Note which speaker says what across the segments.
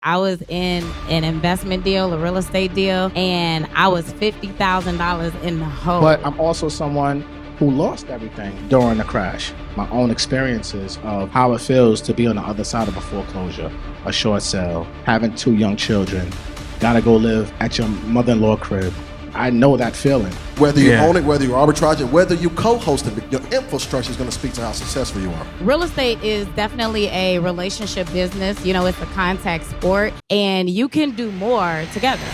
Speaker 1: I was in an investment deal, a real estate deal, and I was $50,000 in the hole.
Speaker 2: But I'm also someone who lost everything during the crash. My own experiences of how it feels to be on the other side of a foreclosure, a short sale, having 2 young children, gotta go live at your mother-in-law crib. I know that feeling.
Speaker 3: Whether you own it, whether you arbitrage it, whether you co-host it, your infrastructure is going to speak to how successful you are.
Speaker 1: Real estate is definitely a relationship business. You know, it's a contact sport, and you can do more together.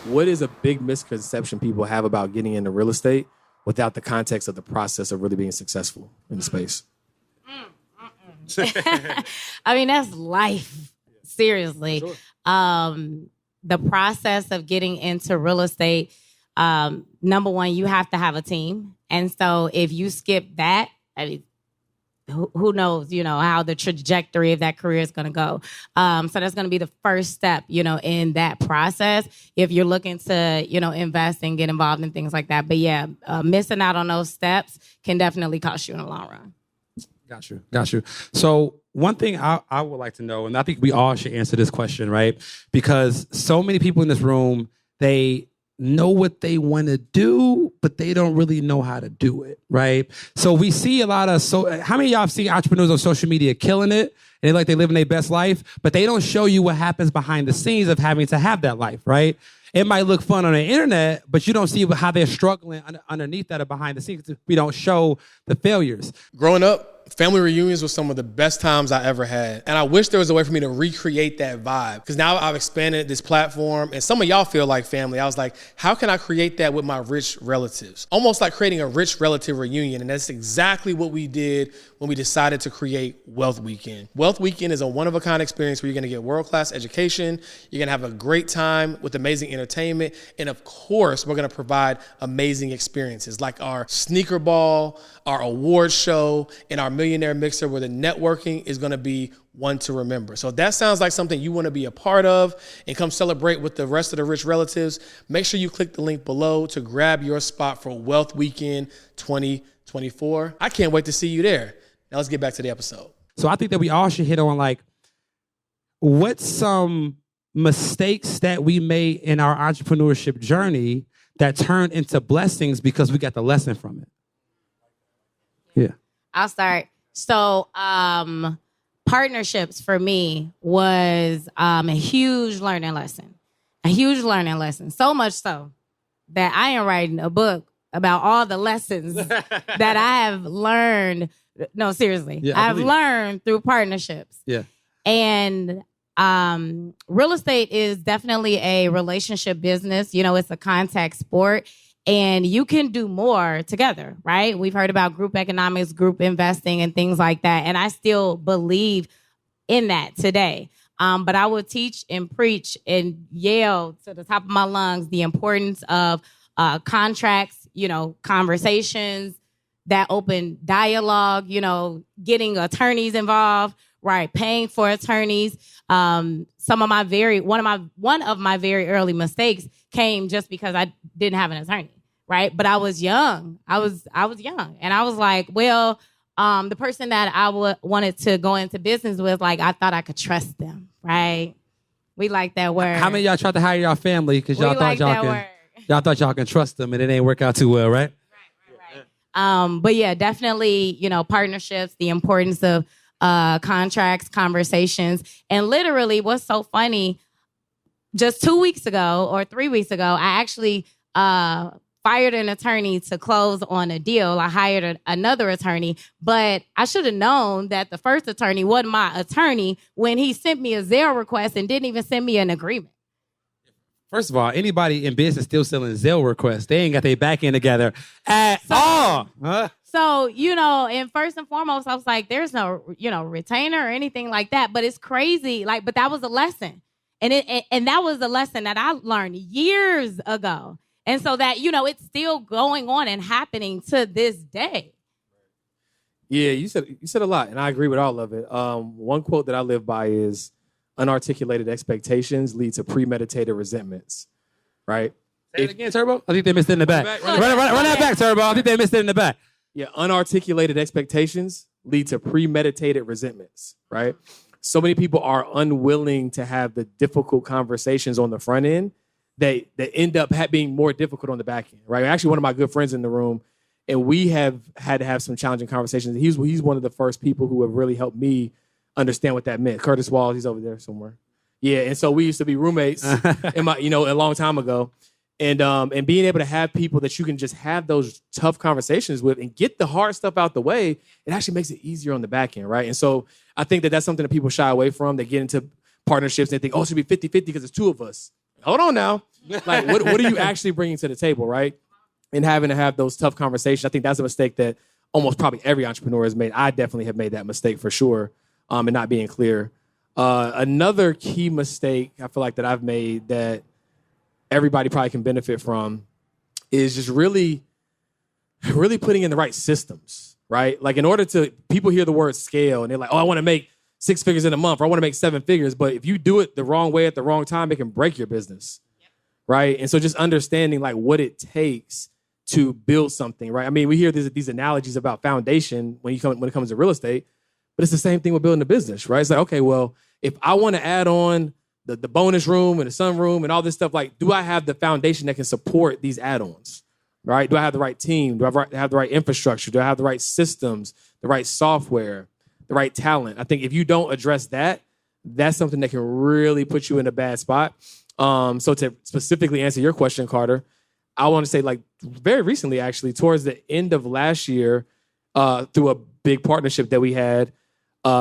Speaker 4: What is a big misconception people have about getting into real estate without the context of the process of really being successful in the space?
Speaker 1: I mean, that's life. Seriously.
Speaker 4: Sure.
Speaker 1: The process of getting into real estate, number one, you have to have a team. And so if you skip that, I mean, who knows, how the trajectory of that career is going to go. So that's going to be the first step, in that process if you're looking to, invest and get involved in things like that. But yeah, missing out on those steps can definitely cost you in the long run.
Speaker 5: Got you. So one thing I would like to know, and I think we all should answer this question, right? Because so many people in this room, they know what they want to do, but they don't really know how to do it, right? So we see a lot of, how many of y'all have seen entrepreneurs on social media killing it, and they living their best life, but they don't show you what happens behind the scenes of having to have that life, right? It might look fun on the internet, but you don't see how they're struggling underneath that or behind the scenes. We don't show the failures.
Speaker 6: Growing up, family reunions were some of the best times I ever had. And I wish there was a way for me to recreate that vibe. Because now I've expanded this platform and some of y'all feel like family. I was like, how can I create that with my rich relatives? Almost like creating a rich relative reunion. And that's exactly what we did when we decided to create Wealth Weekend. Wealth Weekend is a one-of-a-kind experience where you're gonna get world-class education, you're gonna have a great time with amazing entertainment, and of course, we're gonna provide amazing experiences like our sneaker ball, our award show, and our millionaire mixer where the networking is gonna be one to remember. So if that sounds like something you wanna be a part of and come celebrate with the rest of the rich relatives, make sure you click the link below to grab your spot for Wealth Weekend 2024. I can't wait to see you there. Now let's get back to the episode.
Speaker 5: So I think that we all should hit on what's some mistakes that we made in our entrepreneurship journey that turned into blessings because we got the lesson from it. Yeah. I'll
Speaker 1: start. So partnerships for me was a huge learning lesson. So much so that I am writing a book about all the lessons that I have learned. No, seriously.
Speaker 5: Yeah,
Speaker 1: I've learned through partnerships.
Speaker 5: Yeah.
Speaker 1: And real estate is definitely a relationship business. It's a contact sport. And you can do more together, right? We've heard about group economics, group investing, and things like that. And I still believe in that today. But I will teach and preach and yell to the top of my lungs the importance of contracts, conversations, that open dialogue, getting attorneys involved, right? Paying for attorneys. One of my very early mistakes came just because I didn't have an attorney, right? But I was young. I was young, and I was like, well, the person that I wanted to go into business with, I thought I could trust them, right? We like that word.
Speaker 5: How many of y'all tried to hire y'all family because y'all thought y'all can trust them, and it ain't work out too well, right?
Speaker 1: But yeah, definitely, partnerships, the importance of contracts, conversations. And literally what's so funny, just 2 weeks ago or 3 weeks ago, I actually fired an attorney to close on a deal. I hired another attorney, but I should have known that the first attorney wasn't my attorney when he sent me a Zelle request and didn't even send me an agreement.
Speaker 5: First of all, anybody in business still selling Zelle requests, they ain't got their back end together at all. Huh?
Speaker 1: So, and first and foremost, I was like, there's no, retainer or anything like that. But it's crazy. But that was a lesson. And that was a lesson that I learned years ago. And so that, it's still going on and happening to this day.
Speaker 4: Yeah, you said a lot, and I agree with all of it. One quote that I live by is, unarticulated expectations lead to premeditated resentments, right?
Speaker 5: Say it again, Turbo. I think they missed it in the back.
Speaker 4: Run
Speaker 5: Run that back, Turbo. I think they missed it in the back.
Speaker 4: Yeah, unarticulated expectations lead to premeditated resentments, right? So many people are unwilling to have the difficult conversations on the front end that end up being more difficult on the back end, right? Actually, one of my good friends in the room, and we have had to have some challenging conversations. He's one of the first people who have really helped me understand what that meant. Curtis Walls, he's over there somewhere. Yeah, and so we used to be roommates a long time ago. And being able to have people that you can just have those tough conversations with and get the hard stuff out the way, it actually makes it easier on the back end, right? And so I think that that's something that people shy away from. They get into partnerships and they think, oh, it should be 50-50 because it's two of us. Hold on now. Like, what are you actually bringing to the table, right? And having to have those tough conversations, I think that's a mistake that almost probably every entrepreneur has made. I definitely have made that mistake for sure, and not being clear. Another key mistake I feel like that I've made that everybody probably can benefit from is just really putting in the right systems, right? Like in order to, people hear the word scale and they're like, oh, I want to make 6 figures in a month, or I want to make 7 figures. But if you do it the wrong way at the wrong time, it can break your business, right? And so just understanding like what it takes to build something, right? I mean, we hear these analogies about foundation when it comes to real estate, but it's the same thing with building a business, right? It's like, okay, well, if I want to add on the bonus room and the sunroom and all this stuff, like, do I have the foundation that can support these add-ons, right? Do I have the right team? Do I have the right infrastructure? Do I have the right systems, the right software, the right talent? I think if you don't address that, that's something that can really put you in a bad spot. So to specifically answer your question, Carter, I want to say like very recently, actually, towards the end of last year, through a big partnership that we had,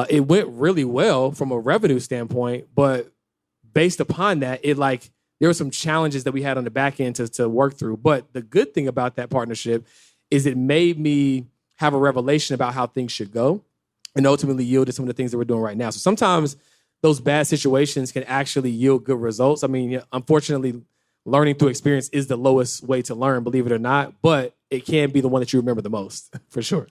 Speaker 4: it went really well from a revenue standpoint, but based upon that, there were some challenges that we had on the back end to work through. But the good thing about that partnership is it made me have a revelation about how things should go and ultimately yielded some of the things that we're doing right now. So sometimes those bad situations can actually yield good results. I mean, unfortunately, learning through experience is the lowest way to learn, believe it or not, but it can be the one that you remember the most, for sure.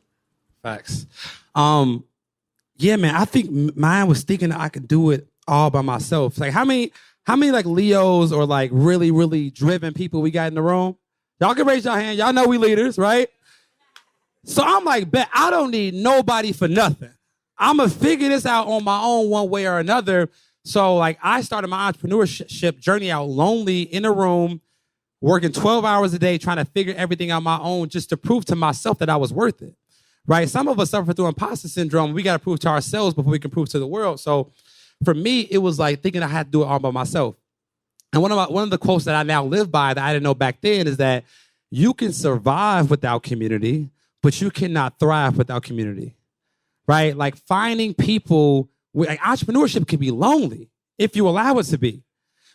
Speaker 5: Facts. Yeah, man, I think mine was thinking that I could do it all by myself. Like how many like Leos or like really, really driven people we got in the room? Y'all can raise your hand. Y'all know we leaders, right? So I'm like, bet I don't need nobody for nothing. I'm going to figure this out on my own one way or another. So like I started my entrepreneurship journey out lonely in a room, working 12 hours a day, trying to figure everything out my own just to prove to myself that I was worth it, right? Some of us suffer through imposter syndrome. We got to prove to ourselves before we can prove to the world. So for me, it was like thinking I had to do it all by myself. And one of the quotes that I now live by that I didn't know back then is that you can survive without community, but you cannot thrive without community, right? Like finding people, like entrepreneurship can be lonely if you allow it to be.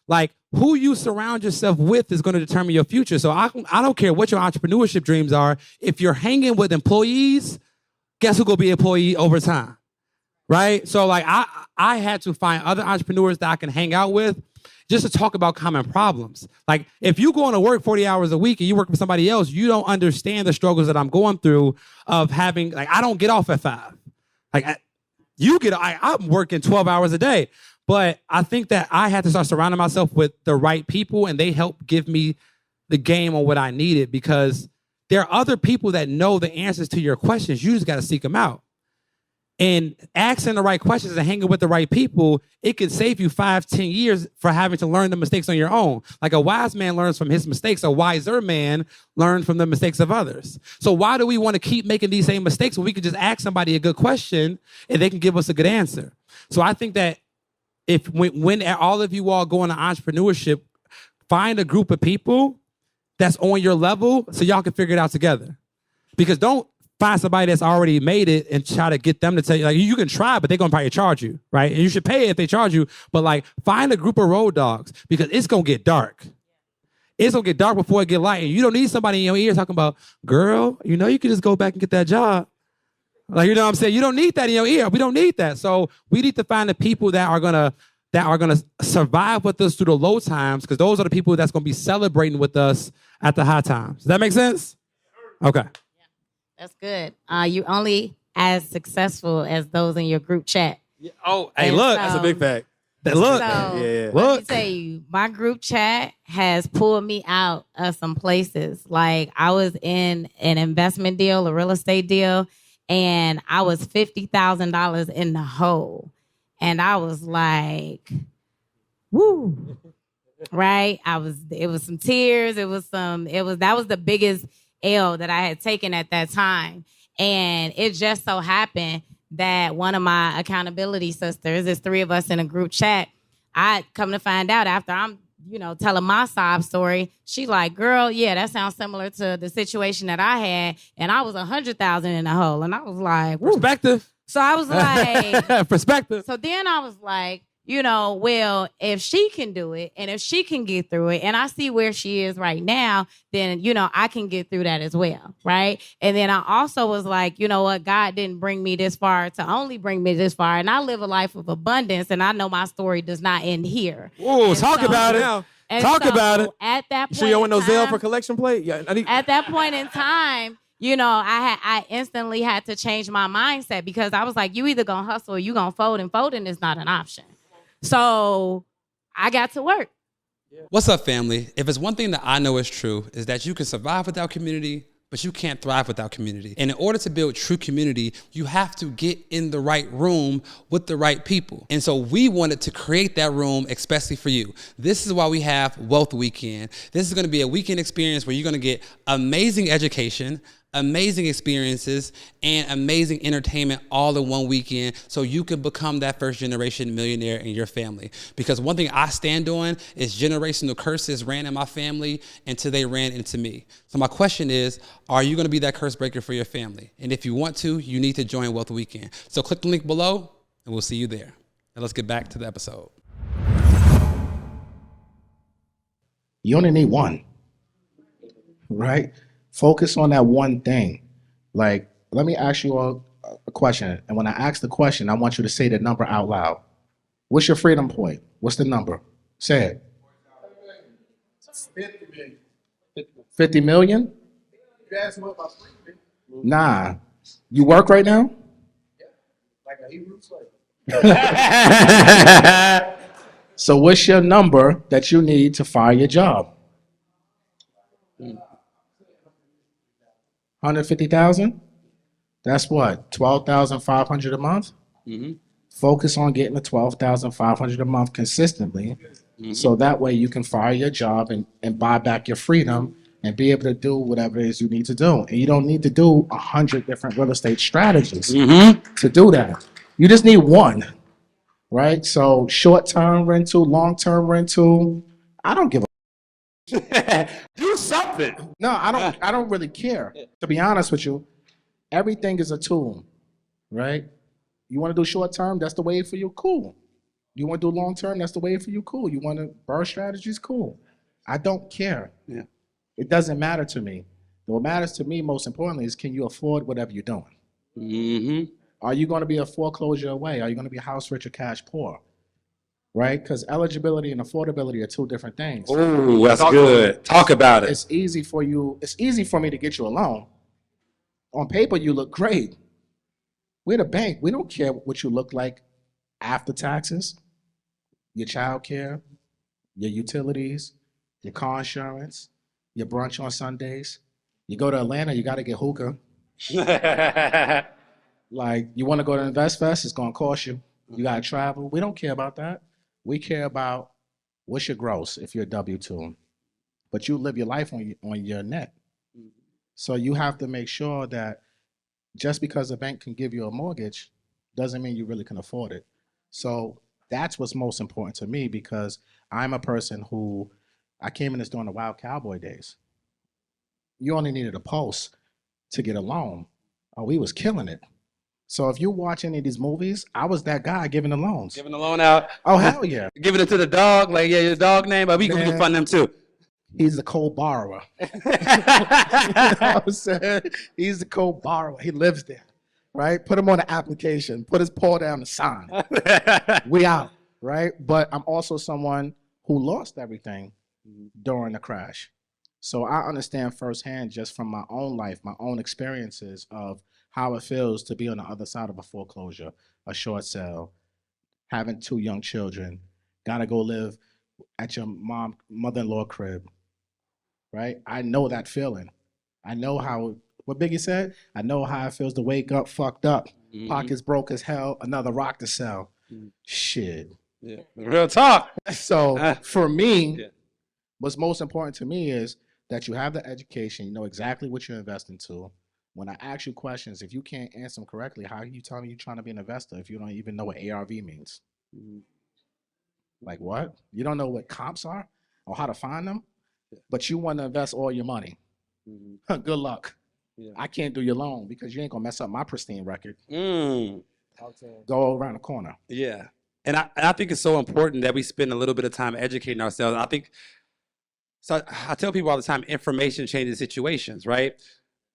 Speaker 5: Like who you surround yourself with is going to determine your future. So I don't care what your entrepreneurship dreams are. If you're hanging with employees, guess who's going to be an employee over time? Right? So like I had to find other entrepreneurs that I can hang out with just to talk about common problems. Like if you go to work 40 hours a week and you work for somebody else, you don't understand the struggles that I'm going through of having, like, I don't get off at 5. Like I'm working 12 hours a day. But I think that I had to start surrounding myself with the right people, and they helped give me the game on what I needed, because there are other people that know the answers to your questions. You just got to seek them out. And asking the right questions and hanging with the right people, it could save you 5-10 years for having to learn the mistakes on your own. Like a wise man learns from his mistakes. A wiser man learns from the mistakes of others. So why do we want to keep making these same mistakes when we could just ask somebody a good question and they can give us a good answer? So I think that when all of you all go into entrepreneurship, find a group of people that's on your level so y'all can figure it out together. Because don't find somebody that's already made it and try to get them to tell you, like, you can try, but they're going to probably charge you, right? And you should pay it if they charge you. But like, find a group of road dogs, because it's going to get dark. It's going to get dark before it get light. And you don't need somebody in your ear talking about, girl, you know, you can just go back and get that job. Like, you know what I'm saying? You don't need that in your ear. We don't need that. So we need to find the people that are gonna survive with us through the low times, because those are the people that's gonna be celebrating with us at the high times. Does that make sense? Okay.
Speaker 1: That's good. You only as successful as those in your group chat.
Speaker 5: Yeah. Oh, hey,
Speaker 1: And
Speaker 5: look.
Speaker 1: so-
Speaker 4: That's a big fact.
Speaker 5: Look,
Speaker 1: So, let me
Speaker 5: look.
Speaker 1: tell you, my group chat has pulled me out of some places. Like, I was in an investment deal, a real estate deal, and I was $50,000 in the hole. And I was like, woo. Right? It was some tears. That was the biggest L that I had taken at that time. And it just so happened that one of my accountability sisters, there's three of us in a group chat. I come to find out after I'm, telling my sob story, she like, girl, yeah, that sounds similar to the situation that I had. And I was 100,000 in the hole. And I was like, woo.
Speaker 5: Perspective.
Speaker 1: So I was like,
Speaker 5: perspective.
Speaker 1: So then I was like, well, if she can do it and if she can get through it and I see where she is right now, then, I can get through that as well. Right. And then I also was like, you know what? God didn't bring me this far to only bring me this far. And I live a life of abundance. And I know my story does not end here.
Speaker 5: Whoa, talk about it now. Talk about it.
Speaker 1: At that point,
Speaker 4: Sure you don't want no Zelle for collection plate? Yeah,
Speaker 1: at that point in time, I instantly had to change my mindset because I was like, you either gonna hustle or you gonna fold, and folding is not an option. So I got to work.
Speaker 7: What's up, family? If it's one thing that I know is true, is that you can survive without community, but you can't thrive without community. And in order to build true community, you have to get in the right room with the right people. And so we wanted to create that room especially for you. This is why we have Wealth Weekend. This is gonna be a weekend experience where you're gonna get amazing education, amazing experiences, and amazing entertainment all in one weekend so you can become that first generation millionaire in your family. Because one thing I stand on is generational curses ran in my family until they ran into me. So my question is, are you gonna be that curse breaker for your family? And if you want to, you need to join Wealth Weekend. So click the link below and we'll see you there. Now let's get back to the episode.
Speaker 2: You only need one, right? Focus on that one thing. Like, let me ask you a question. And when I ask the question, I want you to say the number out loud. What's your freedom point? What's the number? Say it. 50 million. 50 million? Nah. You work right now? Yeah. Like a Hebrew slave. So what's your number that you need to fire your job? 150,000? That's what? 12,500 a month? Mm-hmm. Focus on getting the 12,500 a month consistently. Mm-hmm. So that way you can fire your job and buy back your freedom and be able to do whatever it is you need to do. And you don't need to do 100 different real estate strategies to do that. You just need one, right? So short-term rental, long-term rental, I don't give a
Speaker 5: do something.
Speaker 2: No, I don't really care. To be honest with you, everything is a tool, right? You want to do short term, that's the way for you, cool. You want to do long term, that's the way for you, cool. You want to burn strategies, cool. I don't care. Yeah. It doesn't matter to me. What matters to me most importantly is, can you afford whatever you're doing? Mm-hmm. Are you going to be a foreclosure away? Are you going to be house rich or cash poor? Right? Because eligibility and affordability are two different things.
Speaker 5: Oh, that's good. Talk about it.
Speaker 2: It's easy for me to get you a loan. On paper, you look great. We're the bank. We don't care what you look like after taxes, your child care, your utilities, your car insurance, your brunch on Sundays. You go to Atlanta, you got to get hookah. Like, you want to go to InvestFest, it's going to cost you. You got to travel. We don't care about that. We care about what's your gross if you're a W-2, but you live your life on your net. So you have to make sure that just because a bank can give you a mortgage doesn't mean you really can afford it. So that's what's most important to me, because I'm a person who, I came in this during the Wild Cowboy days. You only needed a pulse to get a loan. Oh, we was killing it. So if you watch any of these movies, I was that guy giving the loans.
Speaker 5: Giving the loan out.
Speaker 2: Oh, hell yeah.
Speaker 5: Giving it to the dog, like, yeah, your dog name, but we can fund them too.
Speaker 2: He's the co-borrower. You know what I'm saying? He's the co-borrower. He lives there, right? Put him on the application. Put his paw down the sign. We out, right? But I'm also someone who lost everything during the crash. So I understand firsthand, just from my own life, my own experiences of how it feels to be on the other side of a foreclosure, a short sale, having 2 young children, gotta go live at your mother-in-law crib, right? I know that feeling. I know how, what Biggie said, I know how it feels to wake up fucked up, pockets broke as hell, another rock to sell. Shit.
Speaker 5: Yeah. Real talk.
Speaker 2: So for me, what's most important to me is that you have the education, you know exactly what you're investing to. When I ask you questions, if you can't answer them correctly, how can you tell me you're trying to be an investor if you don't even know what ARV means? Like what? You don't know what comps are or how to find them, but you want to invest all your money. Good luck. I can't do your loan because you ain't gonna mess up my pristine record. Go around the corner.
Speaker 5: Yeah. And I think it's so important that we spend a little bit of time educating ourselves. I think, so I tell people all the time, information changes situations, right?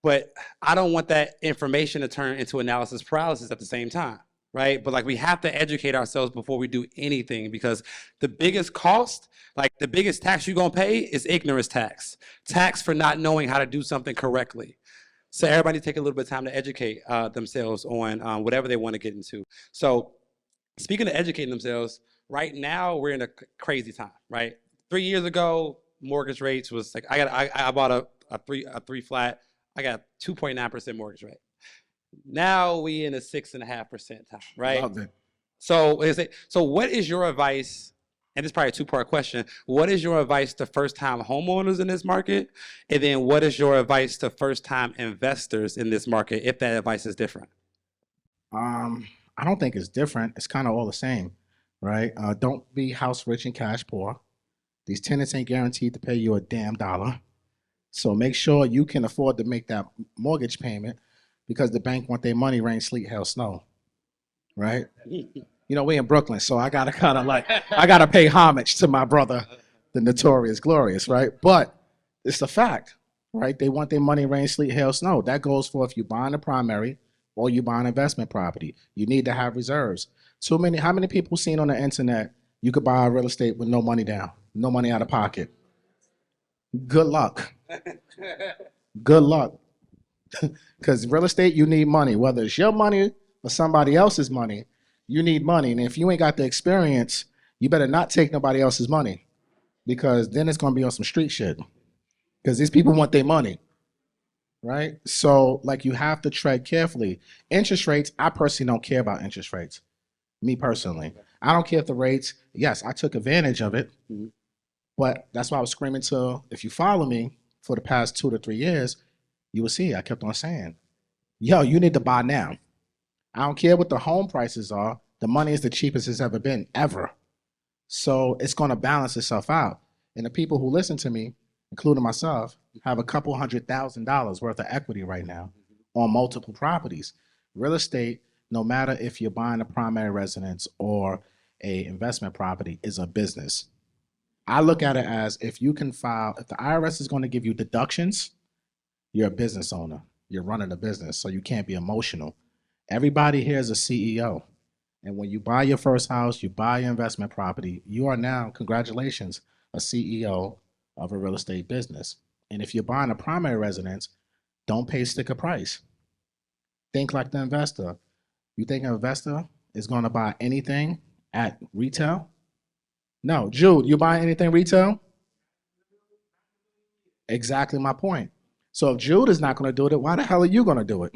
Speaker 5: But I don't want that information to turn into analysis paralysis at the same time, right? But like we have to educate ourselves before we do anything, because the biggest cost, like the biggest tax you're gonna pay is ignorance tax. Tax for not knowing how to do something correctly. So everybody take a little bit of time to educate themselves on whatever they want to get into. So speaking of educating themselves, right now we're in a crazy time, right? 3 years ago, mortgage rates was like, I bought a three flat, I got 2.9% mortgage rate. Now we in a 6.5% time, right?
Speaker 2: Love it.
Speaker 5: So what is your advice? And this is probably a two-part question. What is your advice to first-time homeowners in this market? And then what is your advice to first-time investors in this market, if that advice is different?
Speaker 2: I don't think it's different. It's kind of all the same, right? Don't be house rich and cash poor. These tenants ain't guaranteed to pay you a damn dollar. So make sure you can afford to make that mortgage payment, because the bank want their money rain, sleet, hail, snow, right? You know, we in Brooklyn, so I gotta kind of like, I gotta pay homage to my brother, the Notorious Glorious, right? But it's a fact, right? They want their money rain, sleet, hail, snow. That goes for if you buy a primary or you buy an investment property. You need to have reserves. How many people seen on the internet you could buy real estate with no money down, no money out of pocket? Good luck. Good luck. Because real estate, you need money. Whether it's your money or somebody else's money, you need money. And if you ain't got the experience, you better not take nobody else's money, because then it's going to be on some street shit. Because these people want their money, right? So, like, you have to tread carefully. Interest rates, I personally don't care about interest rates. Me personally. I don't care if the rates, yes, I took advantage of it. But that's why I was screaming to, if you follow me for the past 2 to 3 years, you will see I kept on saying, yo, you need to buy now. I don't care what the home prices are. The money is the cheapest it's ever been, ever. So it's going to balance itself out. And the people who listen to me, including myself, have a couple $100,000 worth of equity right now on multiple properties. Real estate, no matter if you're buying a primary residence or a investment property, is a business. I look at it as, if you can file, if the IRS is going to give you deductions, you're a business owner. You're running a business, so you can't be emotional. Everybody here is a CEO. And when you buy your first house, you buy your investment property, you are now, congratulations, a CEO of a real estate business. And if you're buying a primary residence, don't pay sticker price. Think like the investor. You think an investor is going to buy anything at retail? No. Jude, you buying anything retail? Exactly my point. So if Jude is not going to do it, why the hell are you going to do it?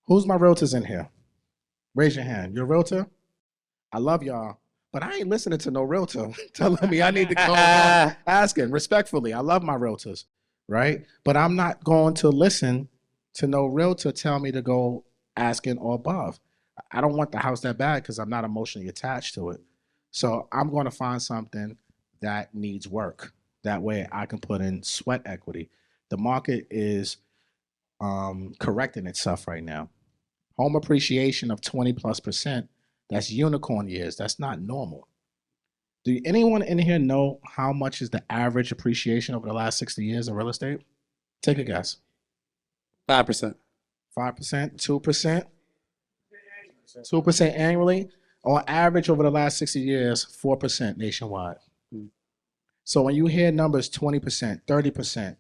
Speaker 2: Who's my realtors in here? Raise your hand. You're a realtor? I love y'all, but I ain't listening to no realtor telling me I need to go asking. Respectfully, I love my realtors, right? But I'm not going to listen to no realtor tell me to go asking or above. I don't want the house that bad because I'm not emotionally attached to it. So I'm going to find something that needs work. That way I can put in sweat equity. The market is correcting itself right now. Home appreciation of 20+%, that's unicorn years. That's not normal. Do anyone in here know how much is the average appreciation over the last 60 years in real estate? Take a guess.
Speaker 5: 5%.
Speaker 2: 5%, 2%? 2% annually? On average over the last 60 years, 4% nationwide. So when you hear numbers 20%, 30%,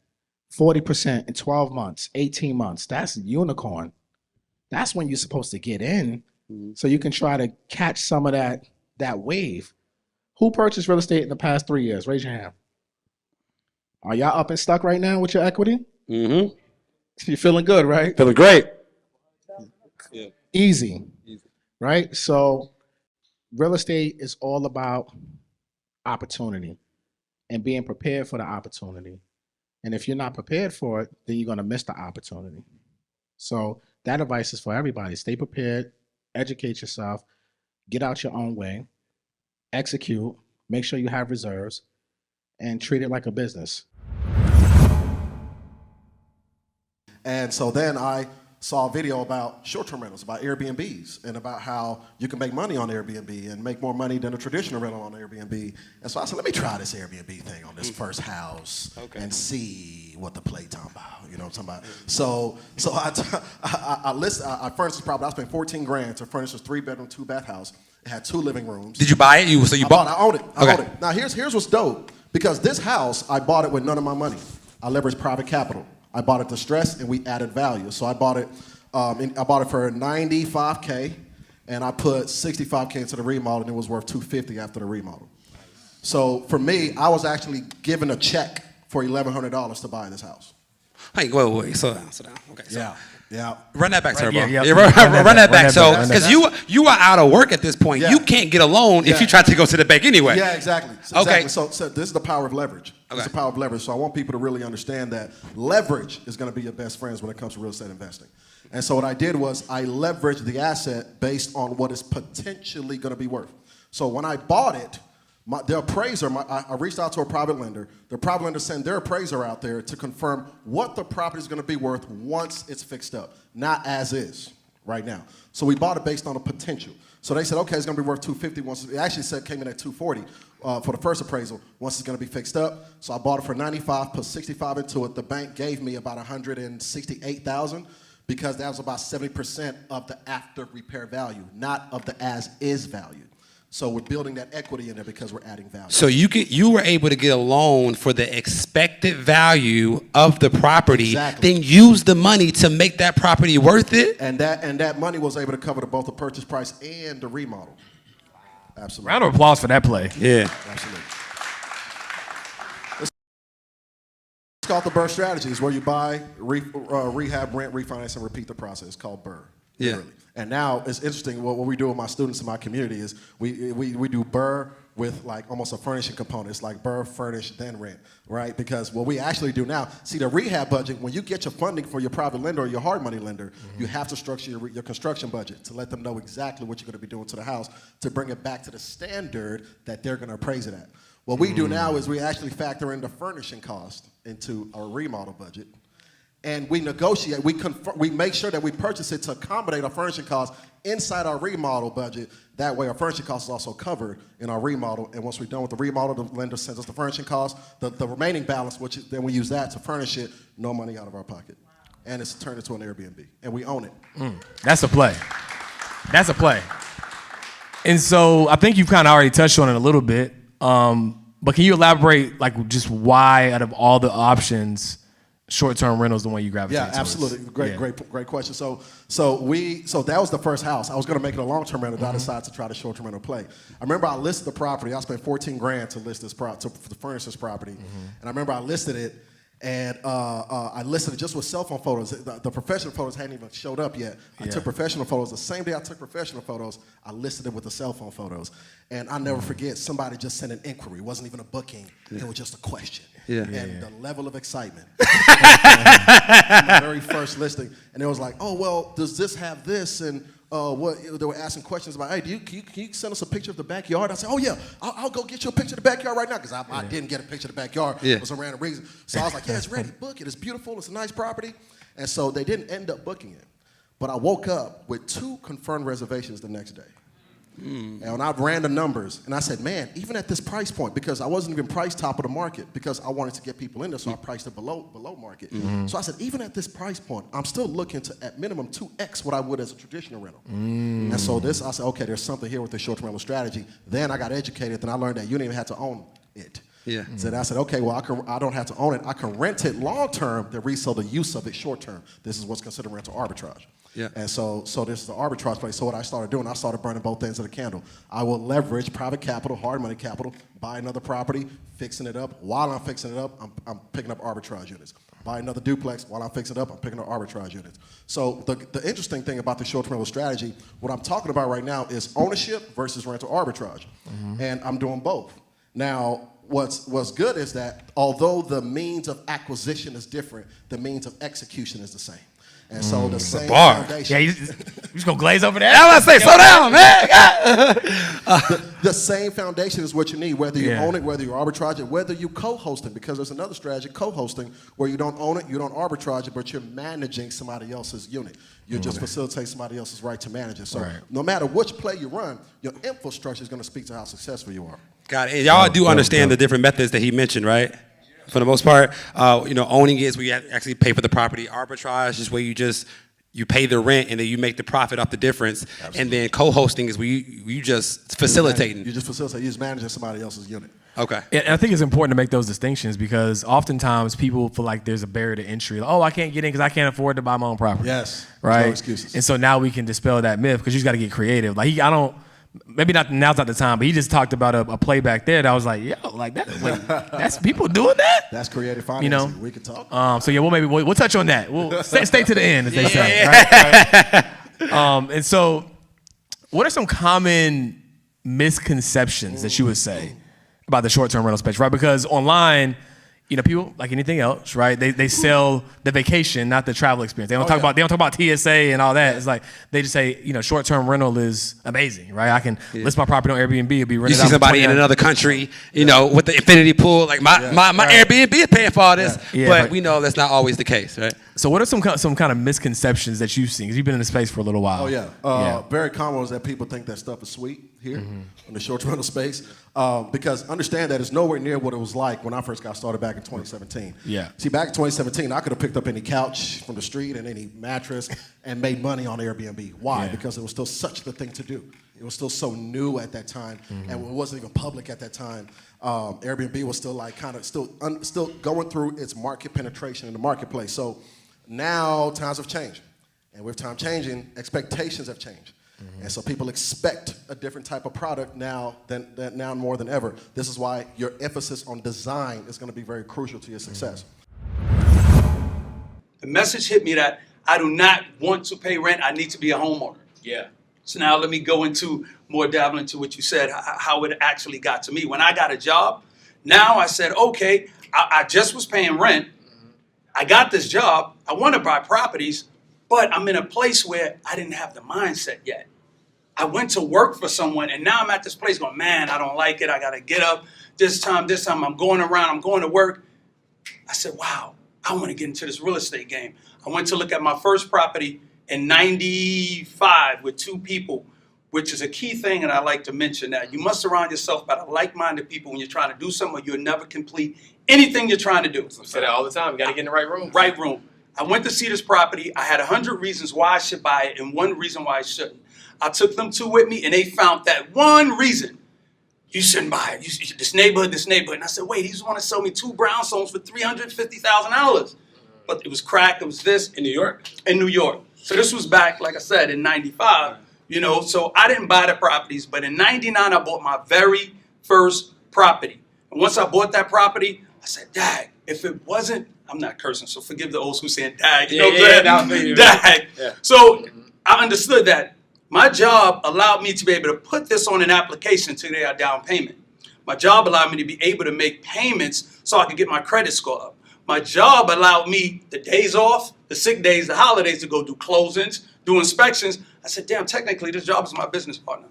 Speaker 2: 40% in 12 months, 18 months, that's unicorn. That's when you're supposed to get in so you can try to catch some of that wave. Who purchased real estate in the past 3 years? Raise your hand. Are y'all up and stuck right now with your equity?
Speaker 5: Mm-hmm.
Speaker 2: You're feeling good, right?
Speaker 5: Feeling great.
Speaker 2: Easy, right? So real estate is all about opportunity and being prepared for the opportunity. And if you're not prepared for it, then you're going to miss the opportunity. So that advice is for everybody. Stay prepared, educate yourself, get out your own way, execute, make sure you have reserves, and treat it like a business.
Speaker 3: And so then I saw a video about short-term rentals, about Airbnbs, and about how you can make money on Airbnb and make more money than a traditional rental on Airbnb. And so I said, let me try this Airbnb thing on this first house and see what the play talking about. You know what I'm talking about? So I furnished this property. I spent $14,000 to furnish this 3-bedroom, 2-bath house. It had 2 living rooms.
Speaker 7: Did you buy it?
Speaker 3: I own it. I own it. Now here's what's dope. Because this house, I bought it with none of my money. I leveraged private capital. I bought it distressed, and we added value. So I bought it for $95K, and I put $65K into the remodel, and it was worth $250 after the remodel. So for me, I was actually given a check for $1,100 to buy this house.
Speaker 7: Hey, wait, slow down. Okay, so
Speaker 3: Yeah.
Speaker 7: run that back, Turbo.
Speaker 6: yeah.
Speaker 7: Run that back. So, because you are out of work at this point,
Speaker 3: Yeah.
Speaker 7: you can't get a loan if you try to go to the bank anyway.
Speaker 3: Yeah, exactly.
Speaker 7: Okay.
Speaker 3: So this is the power of leverage. This is the power of leverage. So I want people to really understand that leverage is going to be your best friends when it comes to real estate investing. And so what I did was I leveraged the asset based on what it's potentially going to be worth. So when I bought it, the appraiser, I reached out to a private lender. The private lender sent their appraiser out there to confirm what the property is going to be worth once it's fixed up, not as is right now. So we bought it based on the potential. So they said, okay, it's going to be worth $250. Once it actually came in at $240 for the first appraisal. Once it's going to be fixed up, so I bought it for $95, put $65 into it. The bank gave me about $168,000 because that was about 70% of the after repair value, not of the as is value. So we're building that equity in there because we're adding value.
Speaker 7: So you were able to get a loan for the expected value of the property, then use the money to make that property worth it?
Speaker 3: And that money was able to cover both the purchase price and the remodel. Absolutely.
Speaker 6: Round of applause for that play.
Speaker 7: Yeah.
Speaker 3: Absolutely. It's called the BRRRR strategy. It's where you buy, rehab, rent, refinance, and repeat the process. It's called BRRRR.
Speaker 7: Yeah.
Speaker 3: Literally. And now it's interesting. What we do with my students in my community is we do BRRRR with like almost a furnishing component. It's like BRRRR, furnish, then rent, right? Because what we actually do now, see the rehab budget, when you get your funding for your private lender or your hard money lender, you have to structure your construction budget to let them know exactly what you're going to be doing to the house to bring it back to the standard that they're going to appraise it at. What we do now is we actually factor in the furnishing cost into our remodel budget. And we negotiate, we make sure that we purchase it to accommodate our furnishing costs inside our remodel budget. That way our furnishing cost is also covered in our remodel. And once we're done with the remodel, the lender sends us the furnishing cost, the remaining balance, which then we use that to furnish it, no money out of our pocket. And it's turned into an Airbnb. And we own it.
Speaker 6: That's a play. That's a play. And so I think you've kind of already touched on it a little bit. But can you elaborate like just why out of all the options, short-term rental is the one you gravitate towards?
Speaker 3: Yeah, absolutely. Great question. So that was the first house. I was going to make it a long-term rental. I decided to try the short-term rental play. I remember I listed the property. I spent $14,000 to list this to furnish this property, and I remember I listed it, and I listed it just with cell phone photos. The professional photos hadn't even showed up yet. I took professional photos. The same day I took professional photos, I listed it with the cell phone photos, and I'll never forget. Somebody just sent an inquiry. It wasn't even a booking. It was just a question. The level of excitement. My very first listing, and it was like, oh well, does this have this? And what they were asking questions about. Hey, can you send us a picture of the backyard? I said, oh yeah, I'll go get you a picture of the backyard right now because I didn't get a picture of the backyard for some random reason. So I was like, yeah, it's ready. Book it. It's beautiful. It's a nice property. And so they didn't end up booking it, but I woke up with 2 confirmed reservations the next day. And when I ran the numbers, and I said, man, even at this price point, because I wasn't even priced top of the market, because I wanted to get people in there, so I priced it below market. So I said, even at this price point, I'm still looking to, at minimum, 2x what I would as a traditional rental. And so I said, okay, there's something here with the short-term rental strategy. Then I got educated, then I learned that you didn't even have to own it.
Speaker 7: Yeah.
Speaker 3: So I said, okay, well, I don't have to own it. I can rent it long term, then resell the use of it short term. This is what's considered rental arbitrage.
Speaker 7: Yeah.
Speaker 3: And so this is the arbitrage place. So what I started doing, I started burning both ends of the candle. I will leverage private capital, hard money capital, buy another property, fixing it up. While I'm fixing it up, I'm picking up arbitrage units. Buy another duplex. While I'm fixing it up, I'm picking up arbitrage units. So the interesting thing about the short-term rental strategy, what I'm talking about right now is ownership versus rental arbitrage. And I'm doing both. Now, what's good is that although the means of acquisition is different, the means of execution is the same. And so the same foundation.
Speaker 8: Yeah, you just gonna glaze over that?
Speaker 7: I was about to say, slow down, man.
Speaker 3: The same foundation is what you need, whether you own it, whether you arbitrage it, whether you co-host it, because there's another strategy, co-hosting, where you don't own it, you don't arbitrage it, but you're managing somebody else's unit. You're just facilitating somebody else's right to manage it. So no matter which play you run, your infrastructure is going to speak to how successful you are.
Speaker 7: Got it. And y'all do understand the different methods that he mentioned, right? For the most part, owning is where you actually pay for the property. Arbitrage is where you pay the rent and then you make the profit off the difference. Absolutely. And then co-hosting is where you just facilitating.
Speaker 3: You just facilitate. You're just managing somebody else's unit.
Speaker 7: Okay.
Speaker 6: And I think it's important to make those distinctions because oftentimes people feel like there's a barrier to entry. Like, oh, I can't get in because I can't afford to buy my own property.
Speaker 3: Yes.
Speaker 6: Right.
Speaker 3: No excuses.
Speaker 6: And so now we can dispel that myth because you just got to get creative. Like maybe not now's not the time, but he just talked about a play back there that I was like, yo, like that's people doing that.
Speaker 3: That's creative financing. We can talk.
Speaker 6: So yeah, we'll touch on that. We'll stay to the end, as they say. Right? And so, what are some common misconceptions that you would say about the short-term rental space, right? Because online, people like anything else, right? They sell the vacation, not the travel experience. They don't talk about TSA and all that. It's like they just say, short-term rental is amazing, right? I can list my property on Airbnb, it'll be rented
Speaker 7: You
Speaker 6: out
Speaker 7: see somebody in another country, with the infinity pool, like my Airbnb is paying for all this, but we know that's not always the case, right?
Speaker 6: So what are some kind of misconceptions that you've seen? Because you've been in the space for a little while.
Speaker 3: Oh yeah, very common is that people think that stuff is sweet here in the short rental space. Because understand that it's nowhere near what it was like when I first got started back in 2017.
Speaker 6: Yeah.
Speaker 3: See, back in 2017, I could have picked up any couch from the street and any mattress and made money on Airbnb. Why?
Speaker 6: Yeah.
Speaker 3: Because it was still such the thing to do. It was still so new at that time, and it wasn't even public at that time. Airbnb was still like still going through its market penetration in the marketplace. So now times have changed, and with time changing, expectations have changed. And so people expect a different type of product now now more than ever. This is why your emphasis on design is going to be very crucial to your success.
Speaker 9: The message hit me that I do not want to pay rent. I need to be a homeowner.
Speaker 4: Yeah.
Speaker 9: So now let me go into more dabbling into what you said, how it actually got to me. When I got a job, now I said, okay, I just was paying rent. I got this job. I want to buy properties. But I'm in a place where I didn't have the mindset yet. I went to work for someone, and now I'm at this place going, man, I don't like it. I got to get up this time. I'm going around. I'm going to work. I said, wow, I want to get into this real estate game. I went to look at my first property in 95 with 2 people, which is a key thing, and I like to mention that. You must surround yourself by like-minded people when you're trying to do something, or you'll never complete anything you're trying to do.
Speaker 4: I say that all the time. You got to get in the right room.
Speaker 9: Right room. I went to see this property. I had 100 reasons why I should buy it and 1 reason why I shouldn't. I took them 2 with me, and they found that 1 reason you shouldn't buy it. This neighborhood. And I said, wait, he's want to sell me 2 brownstones for $350,000. But it was crack. It was this.
Speaker 4: In New York?
Speaker 9: In New York. So this was back, like I said, in 95. So I didn't buy the properties. But in 99, I bought my very first property. And once I bought that property, I said, Dad, if it wasn't, I'm not cursing, so forgive the old school saying dag. You know what I'm saying? Dag. Yeah. So I understood that my job allowed me to be able to put this on an application to their down payment. My job allowed me to be able to make payments so I could get my credit score up. My job allowed me the days off, the sick days, the holidays to go do closings, do inspections. I said, damn, technically this job is my business partner.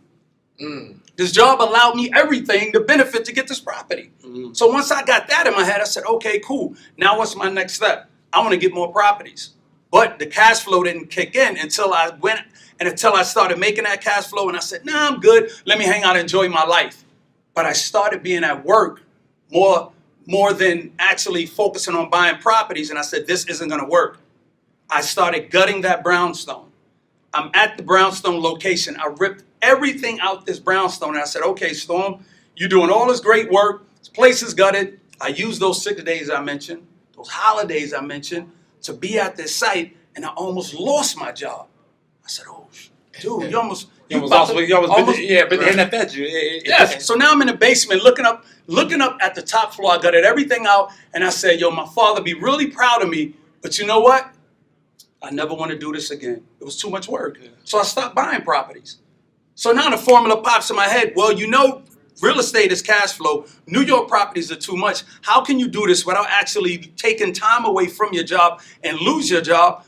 Speaker 9: This job allowed me everything, the benefit to get this property. So once I got that in my head, I said, okay, cool. Now what's my next step? I want to get more properties. But the cash flow didn't kick in until I started making that cash flow. And I said, nah, I'm good. Let me hang out and enjoy my life. But I started being at work more than actually focusing on buying properties. And I said, this isn't going to work. I started gutting that brownstone. I'm at the brownstone location. I ripped everything out this brownstone. And I said, okay, Storm, you're doing all this great work. Place is gutted. I used those 6 days I mentioned, those holidays I mentioned, to be at this site, and I almost lost my job. I said, "Oh, dude, you almost
Speaker 7: But then that fed you.
Speaker 9: Yes. So now I'm in the basement looking up at the top floor. I gutted everything out, and I said, yo, my father be really proud of me, but you know what? I never want to do this again. It was too much work. Yeah. So I stopped buying properties. So now the formula pops in my head. Well, you know, real estate is cash flow. New York properties are too much. How can you do this without actually taking time away from your job and lose your job?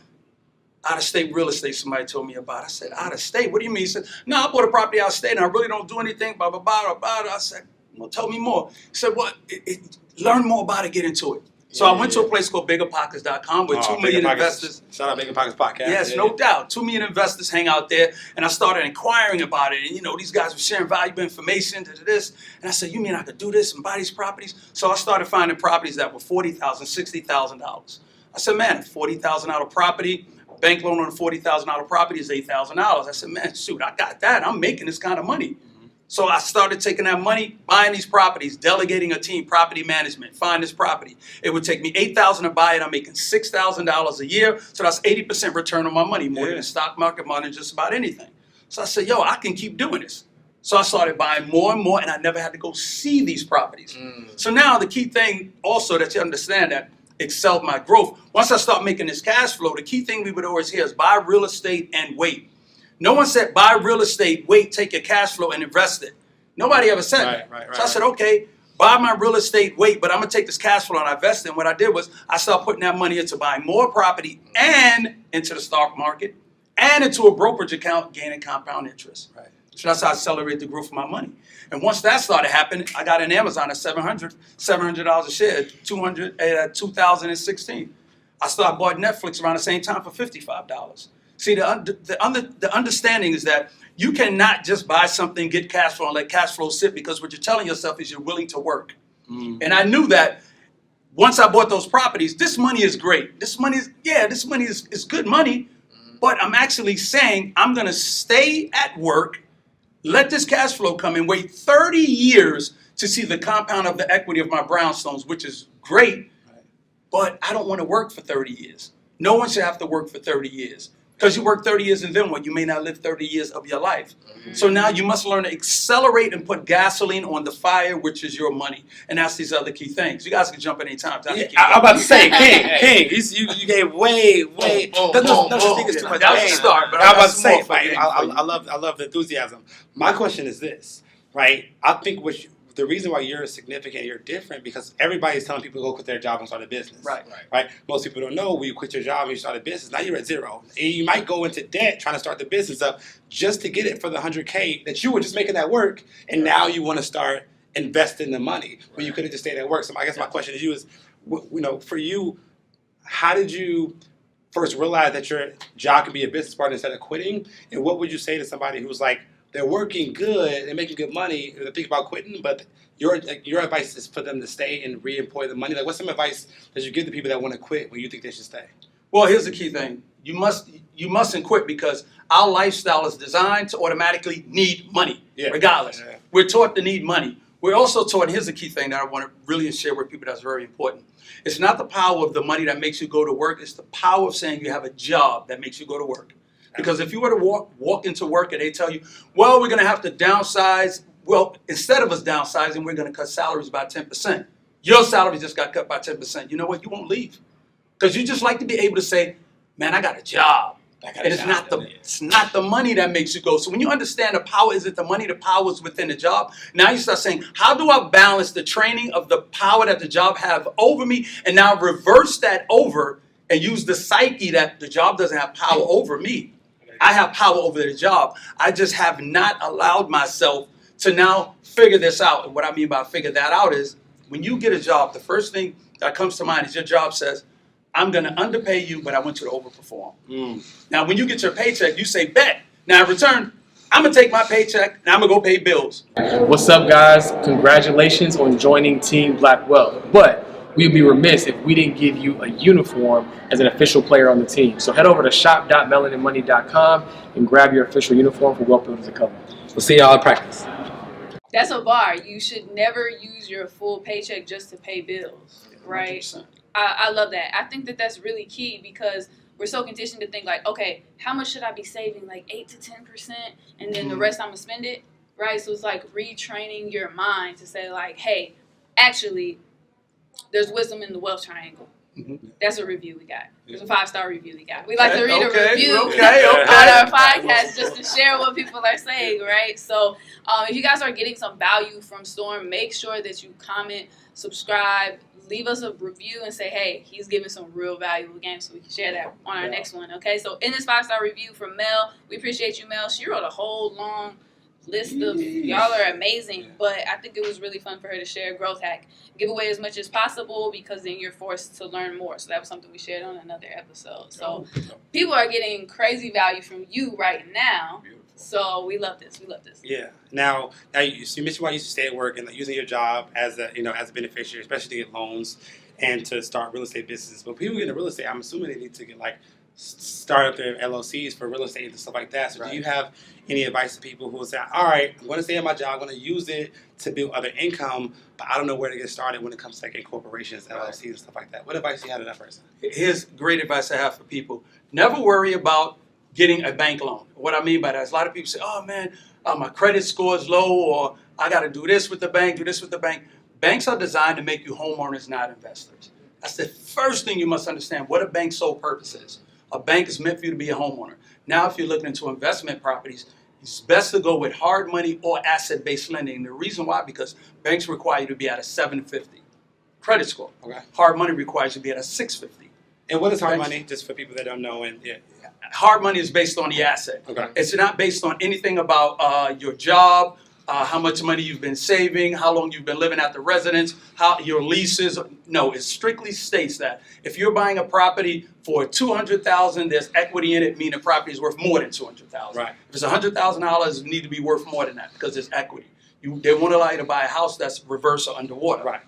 Speaker 9: Out-of-state real estate, somebody told me about. I said, out-of-state? What do you mean? He said, no, I bought a property out-of-state and I really don't do anything, blah, blah, blah, blah, blah. I said, well, tell me more. He said, well, learn more about it, get into it. So I went to a place called biggerpockets.com where 2 million investors.
Speaker 7: Shout out Bigger Pockets Podcast.
Speaker 9: Yes, no doubt. 2 million investors hang out there. And I started inquiring about it. And, you know, these guys were sharing valuable information to this. And I said, you mean I could do this and buy these properties? So I started finding properties that were $40,000, $60,000. I said, man, $40,000 property, bank loan on a $40,000 property is $8,000. I said, man, shoot, I got that. I'm making this kind of money. So I started taking that money, buying these properties, delegating a team, property management, find this property. It would take me $8,000 to buy it. I'm making $6,000 a year. So that's 80% return on my money, more than the stock market, more than just about anything. So I said, yo, I can keep doing this. So I started buying more and more, and I never had to go see these properties. So now the key thing also that you understand that excelled my growth. Once I start making this cash flow, the key thing we would always hear is buy real estate and wait. No one said buy real estate, wait, take your cash flow and invest it. Nobody ever said that. Right, so I said, okay, buy my real estate, wait, but I'm going to take this cash flow and invest it. And what I did was I started putting that money into buying more property and into the stock market and into a brokerage account, gaining compound interest. Right. So that's how I accelerate the growth of my money. And once that started happening, I got an Amazon at $700 a share, 2016. I bought Netflix around the same time for $55. See, the understanding is that you cannot just buy something, get cash flow, and let cash flow sit, because what you're telling yourself is you're willing to work. And I knew that once I bought those properties, this money is great. This money is good money, but I'm actually saying I'm going to stay at work, let this cash flow come in, wait 30 years to see the compound of the equity of my brownstones, which is great, but I don't want to work for 30 years. No one should have to work for 30 years. Because you work 30 years and then what? You may not live 30 years of your life. So now you must learn to accelerate and put gasoline on the fire, which is your money. And that's these other key things. You guys can jump in any time.
Speaker 7: I'm about to say, King, you gave way. Don't think it's too much.
Speaker 9: That was a start. But
Speaker 7: I'm about to say, I love the enthusiasm. My question is this, right? I think the reason why you're significant, you're different, because everybody's telling people to go quit their job and start a business. Right. Most people don't know when you quit your job and you start a business, now you're at zero. And you might go into debt trying to start the business up just to get it for the $100K that you were just making that work, and now you want to start investing the money when you could have just stayed at work. So I guess my question to you is, for you, how did you first realize that your job can be a business partner instead of quitting? And what would you say to somebody who's like, they're working good, they're making good money, they're thinking about quitting, but your advice is for them to stay and re-employ the money? Like, what's some advice that you give to people that want to quit when you think they should stay?
Speaker 9: Well, here's the key thing. You mustn't quit, because our lifestyle is designed to automatically need money, regardless. Yeah. We're taught to need money. We're also taught, here's the key thing that I want to really share with people that's very important. It's not the power of the money that makes you go to work, it's the power of saying you have a job that makes you go to work. Because if you were to walk into work and they tell you, well, we're going to have to downsize. Well, instead of us downsizing, we're going to cut salaries by 10%. Your salary just got cut by 10%. You know what? You won't leave. Because you just like to be able to say, man, I got a job. It's not the money that makes you go. So when you understand the power isn't the money, the power is within the job. Now you start saying, how do I balance the training of the power that the job have over me, and now reverse that over and use the psyche that the job doesn't have power over me. I have power over the job. I just have not allowed myself to now figure this out. And what I mean by figure that out is, when you get a job, the first thing that comes to mind is your job says, I'm going to underpay you, but I want you to overperform. Now, when you get your paycheck, you say, bet. Now, in return, I'm going to take my paycheck and I'm going to go pay bills.
Speaker 4: What's up, guys? Congratulations on joining Team Black Wealth. But we'd be remiss if we didn't give you a uniform as an official player on the team. So head over to shop.melaninmoney.com and grab your official uniform for Wealth Builders Uncovered.
Speaker 7: We'll see y'all at practice.
Speaker 10: That's a bar. You should never use your full paycheck just to pay bills, right?
Speaker 9: 100%.
Speaker 10: I love that. I think that that's really key because we're so conditioned to think like, okay, how much should I be saving? Like 8 to 10%, and then the rest I'm gonna spend it, right? So it's like retraining your mind to say like, hey, actually, there's wisdom in the wealth triangle. That's a review we got. There's a 5-star review we got. We like to read a review on our podcast just to share what people are saying, right? So if you guys are getting some value from Storm, make sure that you comment, subscribe, leave us a review and say, hey, he's giving some real valuable games so we can share that on our next one, okay? So in this 5-star review from Mel, we appreciate you, Mel. She wrote a whole long list of y'all are amazing, but I think it was really fun for her to share a growth hack. Give away as much as possible because then you're forced to learn more. So that was something we shared on another episode. So people are getting crazy value from you right now. So we love this. We love this.
Speaker 11: Yeah. Now you mentioned why you used to stay at work and like, using your job as a as a beneficiary, especially to get loans and to start real estate businesses. But people get into real estate, I'm assuming they need to get like start up their LLCs for real estate and stuff like that. So do you have any advice to people who say, all right, I'm going to stay at my job, I'm going to use it to build other income, but I don't know where to get started when it comes to like incorporations, LLCs and stuff like that. What advice do you have to that person?
Speaker 9: Here's great advice I have for people. Never worry about getting a bank loan. What I mean by that is a lot of people say, oh man, my credit score is low, or I got to do this with the bank, do this with the bank. Banks are designed to make you homeowners, not investors. That's the first thing you must understand, what a bank's sole purpose is. A bank is meant for you to be a homeowner. Now, if you're looking into investment properties, it's best to go with hard money or asset-based lending. The reason why, because banks require you to be at a 750 credit score.
Speaker 11: Okay.
Speaker 9: Hard money requires you to be at a 650.
Speaker 11: And what is hard money, just for people that don't know? And
Speaker 9: hard money is based on the asset.
Speaker 11: Okay.
Speaker 9: It's not based on anything about your job, how much money you've been saving, how long you've been living at the residence, how your leases. No, it strictly states that if you're buying a property for $200,000, there's equity in it, meaning the property is worth more than $200,000.
Speaker 11: Right.
Speaker 9: If it's $100,000, it need to be worth more than that because there's equity. They won't allow you to buy a house that's reverse or underwater.
Speaker 11: Right.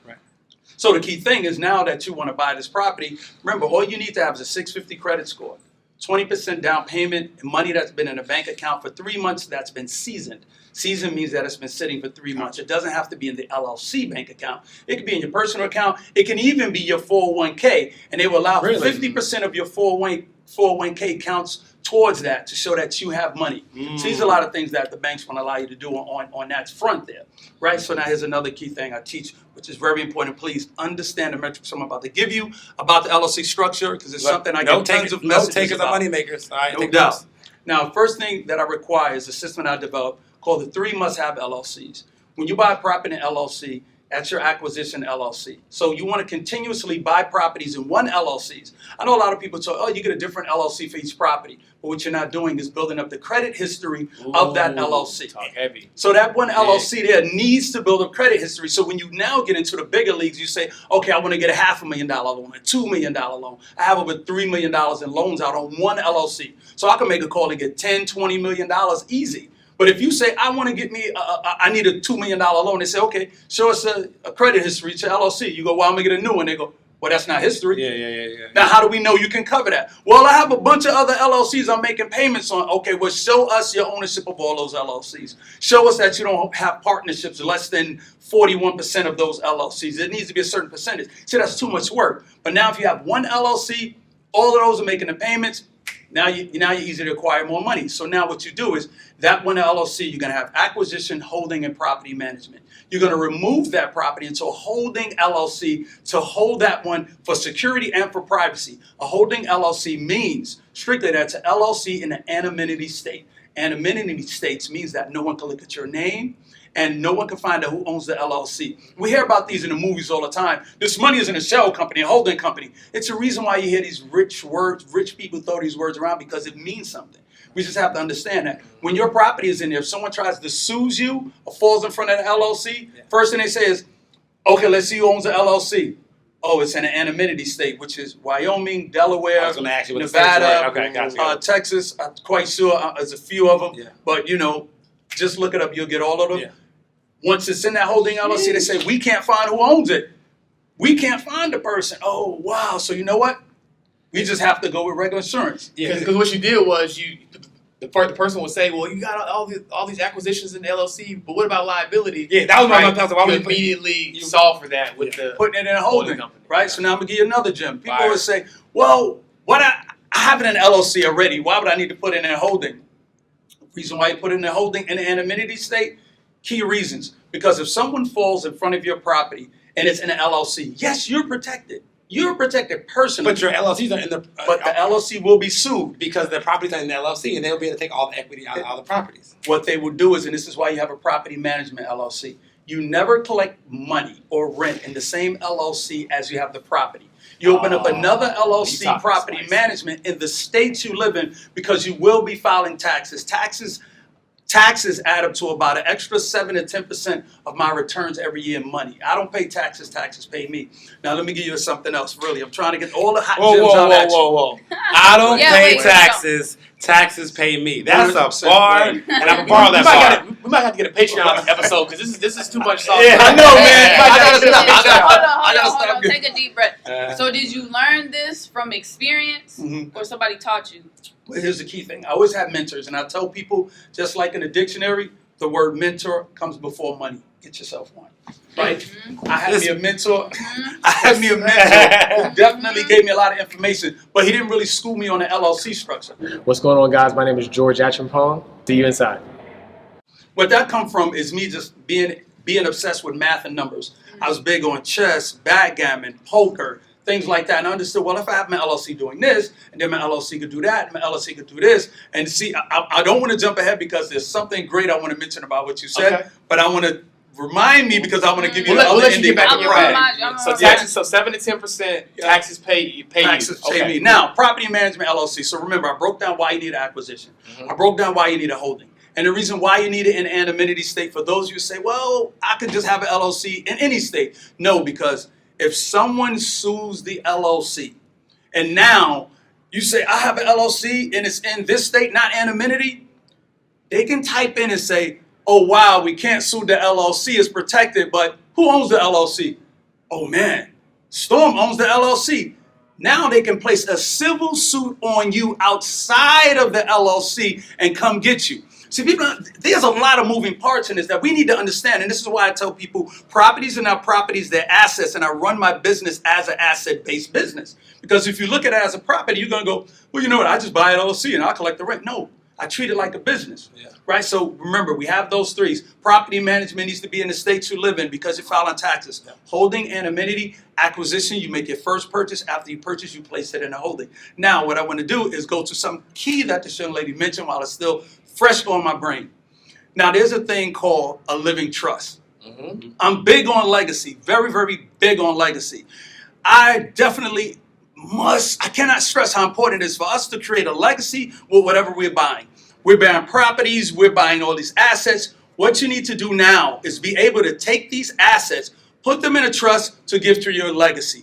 Speaker 9: So the key thing is now that you want to buy this property, remember, all you need to have is a 650 credit score, 20% down payment, and money that's been in a bank account for 3 months that's been seasoned. Seasoned means that it's been sitting for 3 months. It doesn't have to be in the LLC bank account. It can be in your personal account. It can even be your 401k, and they will allow 50% of your 401k counts towards that to show that you have money. So these are a lot of things that the banks want to allow you to do on that front there, right? So now here's another key thing I teach, which is very important. Please understand the metrics I'm about to give you about the LLC structure, because it's something I get tons of messages
Speaker 11: takers
Speaker 9: about.
Speaker 11: are money makers. All right,
Speaker 9: No doubt. Now, first thing that I require is a system I developed called the 3 must-have LLCs. When you buy a property in LLC, that's your acquisition LLC. So you want to continuously buy properties in one LLCs. I know a lot of people say, oh, you get a different LLC for each property. But what you're not doing is building up the credit history of that LLC.
Speaker 11: Talk heavy.
Speaker 9: So that one LLC there needs to build up credit history. So when you now get into the bigger leagues, you say, okay, I want to get a $500,000 loan, a $2 million loan. I have over $3 million in loans out on one LLC. So I can make a call and get $10, $20 million easy. But if you say, I want to get me, I need a $2 million loan, they say, okay, show us a credit history to LLC. You go, well, I'm going to get a new one. They go, well, that's not history.
Speaker 11: Yeah.
Speaker 9: Now, how do we know you can cover that? Well, I have a bunch of other LLCs I'm making payments on. Okay, well, show us your ownership of all those LLCs. Show us that you don't have partnerships less than 41% of those LLCs. It needs to be a certain percentage. See, that's too much work. But now if you have one LLC, all of those are making the payments. Now you're easy to acquire more money. So now what you do is that one LLC, you're going to have acquisition, holding, and property management. You're going to remove that property into a holding LLC to hold that one for security and for privacy. A holding LLC means strictly that's an LLC in an anonymity state. Anonymity states means that no one can look at your name and no one can find out who owns the LLC. We hear about these in the movies all the time. This money is in a shell company, a holding company. It's the reason why you hear these rich people throw these words around, because it means something. We just have to understand that. When your property is in there, if someone tries to sue you or falls in front of the LLC, first thing they say is, okay, let's see who owns the LLC. Oh, it's in an anonymity state, which is Wyoming, Delaware,
Speaker 11: I was gonna ask you what
Speaker 9: Nevada,
Speaker 11: okay, gotcha.
Speaker 9: Texas. I'm quite sure there's a few of them.
Speaker 11: Yeah.
Speaker 9: But, just look it up. You'll get all of them.
Speaker 11: Yeah.
Speaker 9: Once it's in that holding LLC, they say, we can't find who owns it. We can't find the person. Oh, wow. So you know what? We just have to go with regular insurance.
Speaker 8: Because what you did was
Speaker 6: the person would say, well, you got all these acquisitions in the LLC, but what about liability?
Speaker 11: Yeah, that was my thought. Why
Speaker 6: you
Speaker 11: would
Speaker 6: immediately solve for that with the
Speaker 9: putting it in a holding
Speaker 6: company.
Speaker 9: right? So now I'm gonna give you another gem. People always say, well, I have it in LLC already. Why would I need to put it in a holding? Reason why you put it in a holding in an anonymity state, key reasons. Because if someone falls in front of your property and it's in an LLC, yes, you're protected. You're protected personally.
Speaker 11: But your LLCs are in the.
Speaker 9: But the LLC will be sued.
Speaker 11: Because the properties are in the LLC and they'll be able to take all the equity out of all the properties.
Speaker 9: What they will do is, and this is why you have a property management LLC, you never collect money or rent in the same LLC as you have the property. You open up another LLC, property management, in the state you live in, because you will be filing taxes. Taxes add up to about an extra 7 to 10% of my returns every year in money. I don't pay taxes, taxes pay me. Now let me give you something else, really. I'm trying to get all the hot gems out at you.
Speaker 11: Whoa. I don't pay taxes, taxes pay me. That's a bar, and I'm going to borrow that bar.
Speaker 6: We might have to get a Patreon episode, because this is too much sauce.
Speaker 11: Yeah, I know, man.
Speaker 10: I gotta stop. Take a deep breath. So did you learn this from experience, or somebody taught you?
Speaker 9: Well, here's the key thing. I always have mentors, and I tell people, just like in a dictionary, the word mentor comes before money. Get yourself one. Right? I had me a mentor. I had me a mentor who definitely gave me a lot of information, but he didn't really school me on the LLC structure.
Speaker 12: What's going on, guys? My name is George Achampong. See you inside.
Speaker 9: What that come from is me just being obsessed with math and numbers. I was big on chess, backgammon, poker, things like that. And I understood, well, if I have my LLC doing this, and then my LLC could do that, and my LLC could do this. And see, I don't want to jump ahead because there's something great I want to mention about what you said, but I want to remind me because I want to give you the other
Speaker 6: let you get back in your
Speaker 10: ride.
Speaker 6: So taxes, so 7 to 10% taxes pay
Speaker 9: taxes
Speaker 6: you.
Speaker 9: Pay me. Now, property management LLC. So remember, I broke down why you need an acquisition. I broke down why you need a holding. And the reason why you need it in anonymity state, for those of you who say, well, I could just have an LLC in any state. No, because if someone sues the LLC and now you say, I have an LLC and it's in this state, not anonymity, they can type in and say, oh, wow, we can't sue the LLC, it's protected, but who owns the LLC? Oh, man, Storm owns the LLC. Now they can place a civil suit on you outside of the LLC and come get you. See, people, there's a lot of moving parts in this that we need to understand. And this is why I tell people properties are not properties, they're assets. And I run my business as an asset-based business. Because if you look at it as a property, you're going to go, well, you know what, I just buy an LLC and I'll collect the rent. No, I treat it like a business. Right? So remember, we have those threes. Property management needs to be in the states you live in because you file on taxes. Holding, anonymity, acquisition, you make your first purchase. After you purchase, you place it in a holding. Now, what I want to do is go to some key that this young lady mentioned while it's still fresh on my brain. Now, there's a thing called a living trust. I'm big on legacy, very, very big on legacy. I definitely I cannot stress how important it is for us to create a legacy with whatever we're buying. We're buying properties, we're buying all these assets. What you need to do now is be able to take these assets, put them in a trust to give to your legacy.